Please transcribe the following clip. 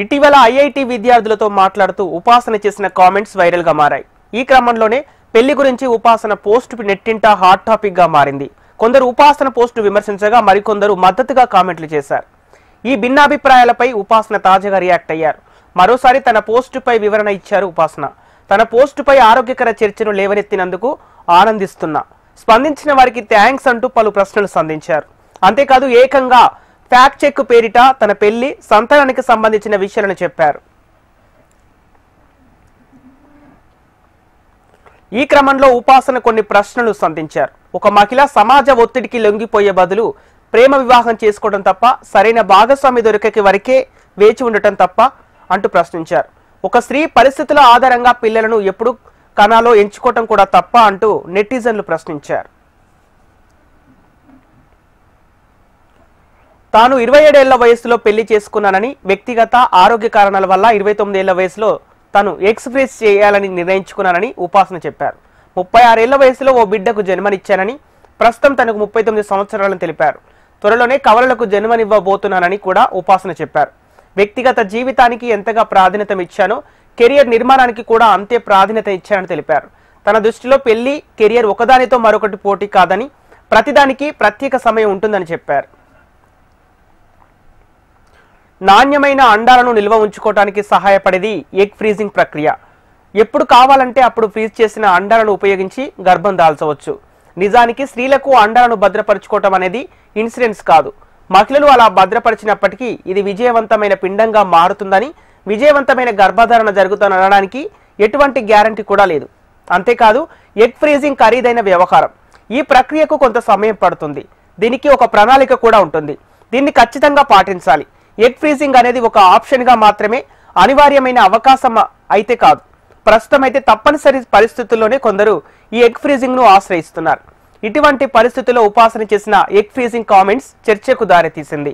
ఇటీవల ఐఐటి విద్యార్థులతో మాట్లాడుతూ ఉపాసన చేసిన కామెంట్స్ వైరల్ గా మారాయి. ఈ క్రమంలోనే పెళ్లి గురించి ఉపాసన పోస్ట్ నెట్టింట హాట్ టాపిక్ గా మారింది. కొందరు ఉపాసన పోస్ట్ విమర్శించగా మరికొందరు మద్దతుగా కామెంట్లు చేశారు. ఈ భిన్నాభిప్రాయాలపై ఉపాసన తాజాగా రియాక్ట్ అయ్యారు. మరోసారి తన పోస్టుపై వివరణ ఇచ్చారు ఉపాసన. తన పోస్టుపై ఆరోగ్యకర చర్చను లేవనెత్తినందుకు ఆనందిస్తున్నా, స్పందించిన వారికి థ్యాంక్స్ అంటూ పలు ప్రశ్నలు సంధించారు. అంతేకాదు ఏకంగా ఫ్యాక్ట్ చెక్ పేరిట తన పెళ్లి, సంతానానికి సంబంధించిన విషయాలను చెప్పారు. ఈ క్రమంలో ఉపాసన కొన్ని ప్రశ్నలు సంధించారు. ఒక మహిళ సమాజ ఒత్తిడికి లొంగిపోయే బదులు ప్రేమ వివాహం చేసుకోవడం తప్ప, సరైన భాగస్వామి దొరికే వరకే వేచి ఉండటం తప్ప అంటూ ప్రశ్నించారు. ఒక స్త్రీ పరిస్థితుల ఆధారంగా పిల్లలను ఎప్పుడు కనాలో ఎంచుకోవటం కూడా తప్ప అంటూ నెటిజన్లు ప్రశ్నించారు. తాను 27 ఏళ్ల వయసులో పెళ్లి చేసుకున్నానని, వ్యక్తిగత ఆరోగ్య కారణాల వల్ల 29 ఏళ్ల వయసులో తాను ఎక్స్‌ప్రెస్ చేయాలని నిర్ణయించుకున్నానని ఉపాసన చెప్పారు. 36 ఏళ్ల వయసులో ఓ బిడ్డకు జన్మనిచ్చానని, ప్రస్తుతం తనకు 39 సంవత్సరాలని తెలిపారు. త్వరలోనే కవలలకు జన్మనివ్వబోతున్నానని కూడా ఉపాసన చెప్పారు. వ్యక్తిగత జీవితానికి ఎంతగా ప్రాధాన్యత ఇచ్చానో కెరియర్ నిర్మాణానికి కూడా అంతే ప్రాధాన్యత ఇచ్చానని తెలిపారు. తన దృష్టిలో పెళ్లి, కెరియర్ ఒకదానితో మరొకటి పోటీ కాదని, ప్రతిదానికి ప్రత్యేక సమయం ఉంటుందని చెప్పారు. నాణ్యమైన అండాలను నిల్వ ఉంచుకోవడానికి సహాయపడేది ఎగ్ ఫ్రీజింగ్ ప్రక్రియ. ఎప్పుడు కావాలంటే అప్పుడు ఫ్రీజ్ చేసిన అండాలను ఉపయోగించి గర్భం దాల్చవచ్చు. నిజానికి స్త్రీలకు అండాలను భద్రపరచుకోవటం అనేది ఇన్సిడెంట్స్ కాదు. మహిళలు అలా భద్రపరిచినప్పటికీ ఇది విజయవంతమైన పిండంగా మారుతుందని, విజయవంతమైన గర్భధారణ జరుగుతుందనడానికి ఎటువంటి గ్యారంటీ కూడా లేదు. అంతేకాదు ఎగ్ ఫ్రీజింగ్ ఖరీదైన వ్యవహారం. ఈ ప్రక్రియకు కొంత సమయం పడుతుంది. దీనికి ఒక ప్రణాళిక కూడా ఉంటుంది. దీన్ని ఖచ్చితంగా పాటించాలి. ఎగ్ ఫ్రీజింగ్ అనేది ఒక ఆప్షన్గా మాత్రమే, అనివార్యమైన అవకాశం అయితే కాదు. ప్రస్తుతం అయితే తప్పనిసరి పరిస్థితుల్లోనే కొందరు ఈ ఎగ్ ఫ్రీజింగ్ ను ఆశ్రయిస్తున్నారు. ఇటువంటి పరిస్థితుల్లో ఉపాసన చేసిన ఎగ్ ఫ్రీజింగ్ కామెంట్స్ చర్చకు దారితీసింది.